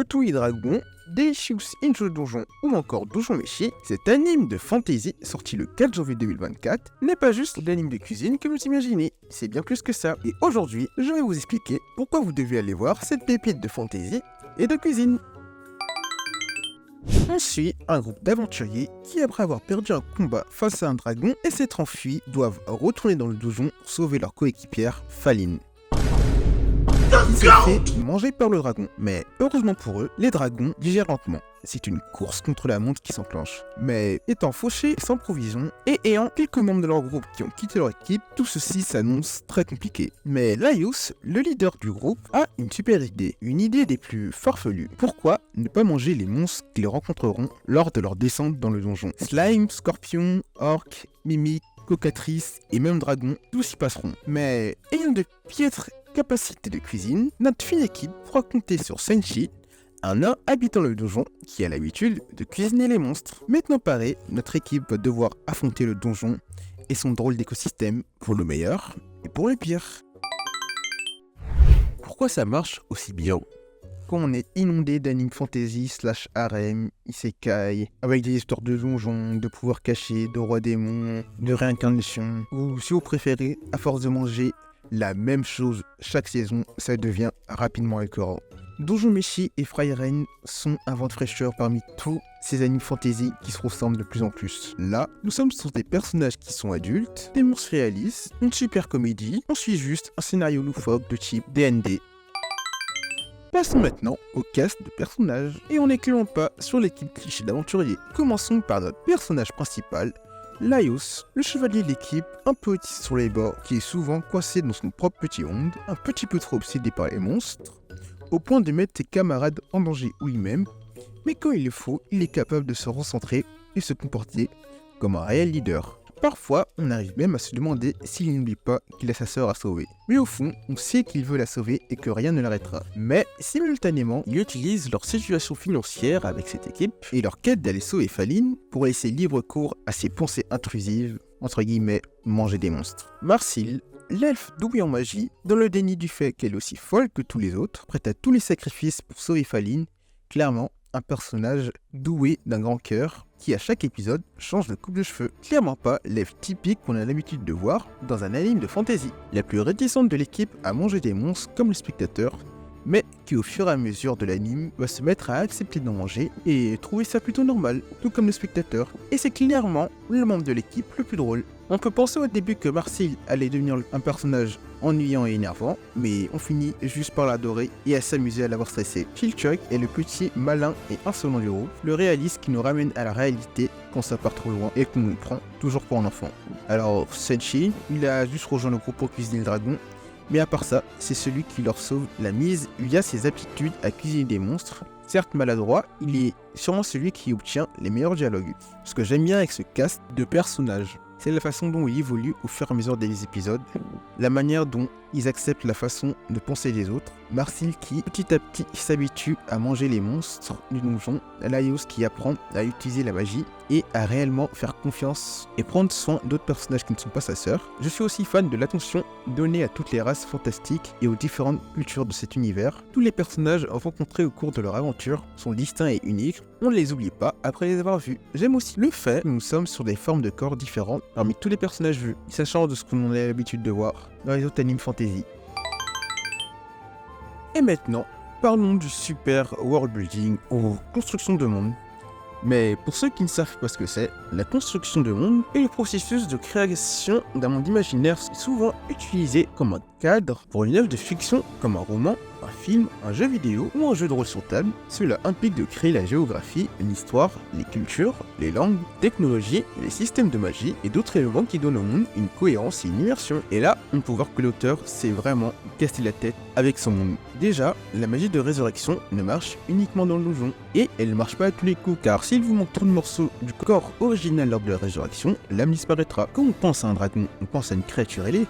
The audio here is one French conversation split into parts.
Gotui Dragon, Delicious Injo Donjon ou encore Donjon Meshi, cet anime de fantasy sorti le 4 janvier 2024 n'est pas juste l'anime de cuisine que vous imaginez, c'est bien plus que ça. Et aujourd'hui, je vais vous expliquer pourquoi vous devez aller voir cette pépite de fantasy et de cuisine. On suit un groupe d'aventuriers qui, après avoir perdu un combat face à un dragon et s'être enfuis, doivent retourner dans le donjon pour sauver leur coéquipière, Faline, qui s'est fait manger par le dragon. Mais heureusement pour eux, les dragons digèrent lentement. C'est une course contre la montre qui s'enclenche. Mais étant fauchés, sans provisions, et ayant quelques membres de leur groupe qui ont quitté leur équipe, tout ceci s'annonce très compliqué. Mais Laius, le leader du groupe, a une super idée. Une idée des plus farfelues. Pourquoi ne pas manger les monstres qu'ils rencontreront lors de leur descente dans le donjon? Slime, scorpion, orques, mimiques, cocatrices et même dragons, tous y passeront. Mais ayant de piètres capacités de cuisine, notre fine équipe pourra compter sur Senshi, un nain habitant le donjon qui a l'habitude de cuisiner les monstres. Maintenant pareil, notre équipe va devoir affronter le donjon et son drôle d'écosystème pour le meilleur et pour le pire. Pourquoi ça marche aussi bien quand on est inondé d'anime fantasy / harem, isekai, avec des histoires de donjons, de pouvoirs cachés, de rois démons, de réincarnation, ou si vous préférez, à force de manger la même chose chaque saison, ça devient rapidement écœurant. Donjon Meshi et Frieren sont un vent de fraîcheur parmi tous ces animes fantasy qui se ressemblent de plus en plus. Là, nous sommes sur des personnages qui sont adultes, des monstres réalistes, une super comédie, on suit juste un scénario loufoque de type D&D. Passons maintenant au cast de personnages, et on n'éclairons pas sur l'équipe cliché d'aventuriers. Commençons par notre personnage principal, Laius, le chevalier de l'équipe, un peu autiste sur les bords, qui est souvent coincé dans son propre petit monde, un petit peu trop obsédé par les monstres, au point de mettre ses camarades en danger ou lui-même, mais quand il le faut, il est capable de se recentrer et se comporter comme un réel leader. Parfois, on arrive même à se demander s'il n'oublie pas qu'il a sa sœur à sauver. Mais au fond, on sait qu'il veut la sauver et que rien ne l'arrêtera. Mais simultanément, ils utilisent leur situation financière avec cette équipe et leur quête d'aller sauver Faline pour laisser libre cours à ses pensées intrusives, entre guillemets, manger des monstres. Marcille, l'elfe douée en magie, dans le déni du fait qu'elle est aussi folle que tous les autres, prête à tous les sacrifices pour sauver Faline, clairement un personnage doué d'un grand cœur qui à chaque épisode change de coupe de cheveux. Clairement pas l'elfe typique qu'on a l'habitude de voir dans un anime de fantasy. La plus réticente de l'équipe à manger des monstres comme le spectateur, mais qui au fur et à mesure de l'anime va se mettre à accepter d'en manger et trouver ça plutôt normal, tout comme le spectateur. Et c'est clairement le membre de l'équipe le plus drôle. On peut penser au début que Marcille allait devenir un personnage ennuyant et énervant, mais on finit juste par l'adorer et à s'amuser à l'avoir stressé. Chilchuck est le petit malin et insolent du groupe, le réaliste qui nous ramène à la réalité quand ça part trop loin et qu'on nous prend toujours pour un enfant. Alors Senshi, il a juste rejoint le groupe pour cuisiner le dragon, mais à part ça, c'est celui qui leur sauve la mise via ses aptitudes à cuisiner des monstres. Certes maladroit, il est sûrement celui qui obtient les meilleurs dialogues. Ce que j'aime bien avec ce cast de personnages, c'est la façon dont il évolue au fur et à mesure des épisodes, la manière dont ils acceptent la façon de penser des autres. Marcille qui, petit à petit, s'habitue à manger les monstres du donjon, Laius qui apprend à utiliser la magie et à réellement faire confiance et prendre soin d'autres personnages qui ne sont pas sa sœur. Je suis aussi fan de l'attention donnée à toutes les races fantastiques et aux différentes cultures de cet univers. Tous les personnages rencontrés au cours de leur aventure sont distincts et uniques, on ne les oublie pas après les avoir vus. J'aime aussi le fait que nous sommes sur des formes de corps différentes parmi tous les personnages vus, ça change de ce que l'on a l'habitude de voir dans les autres animes fantasy. Et maintenant, parlons du super world building ou construction de monde. Mais pour ceux qui ne savent pas ce que c'est, la construction de monde est le processus de création d'un monde imaginaire souvent utilisé comme un cadre pour une œuvre de fiction comme un roman, un film, un jeu vidéo ou un jeu de rôle sur table. Cela implique de créer la géographie, l'histoire, les cultures, les langues, technologies, les systèmes de magie et d'autres éléments qui donnent au monde une cohérence et une immersion. Et là, on peut voir que l'auteur s'est vraiment cassé la tête avec son monde. Déjà, la magie de résurrection ne marche uniquement dans le donjon, et elle ne marche pas à tous les coups, car s'il vous manque trop de morceaux du corps original lors de la résurrection, l'âme disparaîtra. Quand on pense à un dragon, on pense à une créature ailée.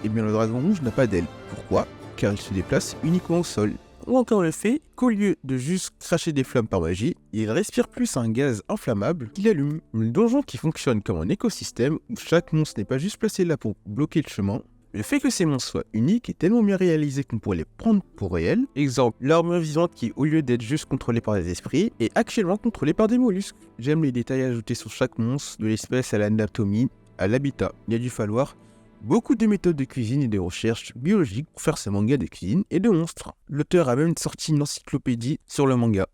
Eh bien le dragon rouge n'a pas d'aile. Pourquoi ? Car il se déplace uniquement au sol. Ou encore le fait qu'au lieu de juste cracher des flammes par magie, il respire plus un gaz inflammable qu'il allume. Le donjon qui fonctionne comme un écosystème où chaque monstre n'est pas juste placé là pour bloquer le chemin, Le fait que ces monstres soient uniques est tellement bien réalisé qu'on pourrait les prendre pour réels. Exemple, l'armure vivante qui, au lieu d'être juste contrôlée par des esprits, est actuellement contrôlée par des mollusques. J'aime les détails ajoutés sur chaque monstre, de l'espèce à l'anatomie, à l'habitat. Il a dû falloir beaucoup de méthodes de cuisine et de recherches biologiques pour faire ce manga de cuisine et de monstres. L'auteur a même sorti une encyclopédie sur le manga.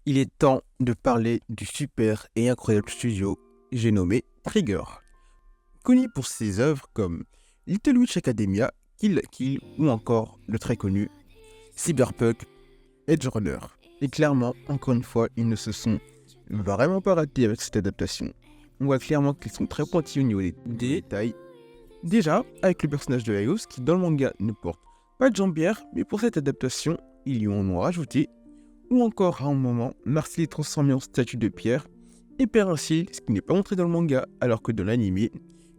Il est temps de parler du super et incroyable studio j'ai nommé Trigger. Connu pour ses œuvres comme Little Witch Academia, Kill la Kill ou encore le très connu Cyberpunk Edge Runner. Et clairement, encore une fois, ils ne se sont vraiment pas ratés avec cette adaptation. On voit clairement qu'ils sont très pointilleux au niveau des détails. Déjà, avec le personnage de Aios qui dans le manga ne porte pas de jambière, mais pour cette adaptation, ils lui en ont rajouté. Ou encore à un moment, Marcel est transformé en statue de pierre et perd un cil, ce qui n'est pas montré dans le manga, alors que dans l'anime,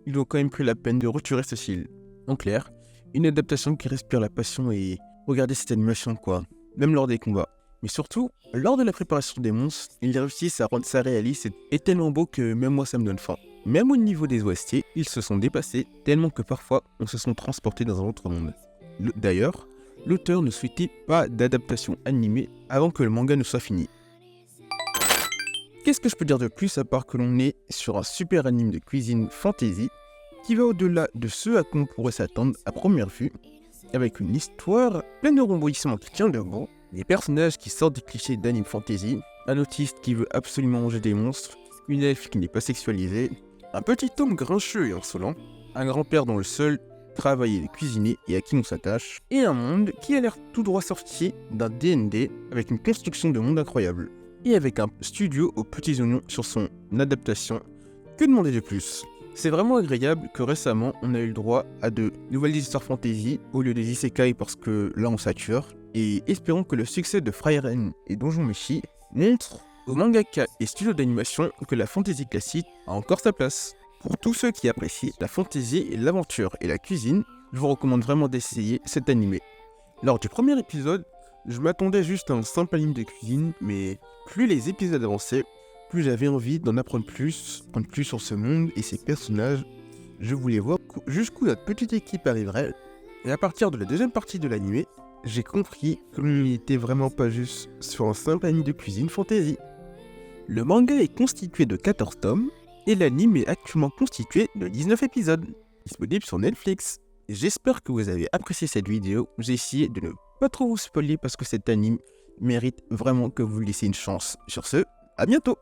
ils ont quand même pris la peine de retirer ce cil. En clair, une adaptation qui respire la passion et regardez cette animation quoi, même lors des combats. Mais surtout, lors de la préparation des monstres, ils réussissent à rendre ça réaliste et tellement beau que même moi ça me donne faim. Même au niveau des OST, ils se sont dépassés tellement que parfois on se sent transporté dans un autre monde. D'ailleurs, l'auteur ne souhaitait pas d'adaptation animée avant que le manga ne soit fini. Qu'est-ce que je peux dire de plus à part que l'on est sur un super anime de cuisine fantasy qui va au-delà de ce à quoi on pourrait s'attendre à première vue, avec une histoire pleine de rebondissements qui tient debout, des personnages qui sortent des clichés d'anime fantasy, un autiste qui veut absolument manger des monstres, une elfe qui n'est pas sexualisée, un petit homme grincheux et insolent, un grand-père dont le seul travail est de cuisiner et à qui on s'attache, et un monde qui a l'air tout droit sorti d'un D&D avec une construction de monde incroyable. Et avec un studio aux petits oignons sur son adaptation, que demander de plus? C'est vraiment agréable que récemment on a eu le droit à de nouvelles histoires fantasy au lieu des isekai parce que là on sature, et espérons que le succès de Frieren et Donjon Meshi montre aux mangaka et studios d'animation que la fantasy classique a encore sa place. Pour tous ceux qui apprécient la fantasy, l'aventure et la cuisine, je vous recommande vraiment d'essayer cet animé. Lors du premier épisode, je m'attendais juste à un simple anime de cuisine, mais plus les épisodes avançaient, plus j'avais envie d'en apprendre plus sur ce monde et ses personnages. Je voulais voir jusqu'où notre petite équipe arriverait, et à partir de la deuxième partie de l'anime, j'ai compris que l'on n'était vraiment pas juste sur un simple anime de cuisine fantasy. Le manga est constitué de 14 tomes, et l'anime est actuellement constitué de 19 épisodes, disponibles sur Netflix. J'espère que vous avez apprécié cette vidéo, j'ai essayé de ne pas trop vous spoiler parce que cet anime mérite vraiment que vous lui laissiez une chance. Sur ce, à bientôt!